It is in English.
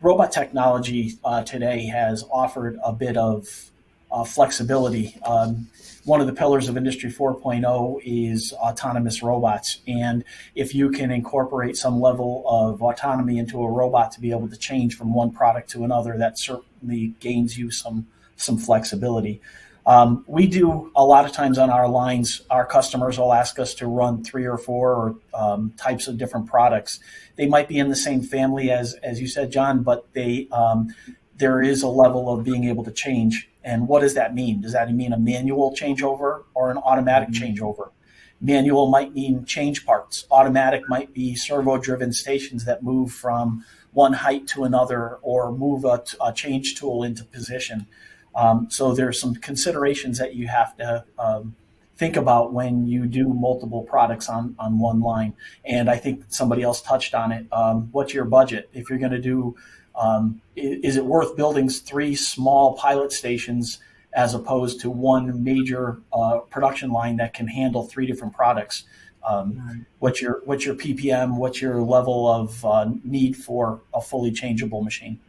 robot technology today has offered a bit of flexibility. One of the pillars of Industry 4.0 is autonomous robots. And if you can incorporate some level of autonomy into a robot to be able to change from one product to another, that certainly gains you some flexibility. We do a lot of times on our lines, our customers will ask us to run 3 or 4 types of different products. They might be in the same family as you said, John, but there is a level of being able to change. And what does that mean? Does that mean a manual changeover or an automatic changeover? Manual might mean change parts. Automatic might be servo-driven stations that move from one height to another or move a change tool into position. So there's some considerations that you have to think about when you do multiple products on one line. And I think somebody else touched on it. What's your budget? If you're going to do, is it worth building 3 small pilot stations as opposed to one major production line that can handle 3 different products? What's your PPM? What's your level of need for a fully changeable machine?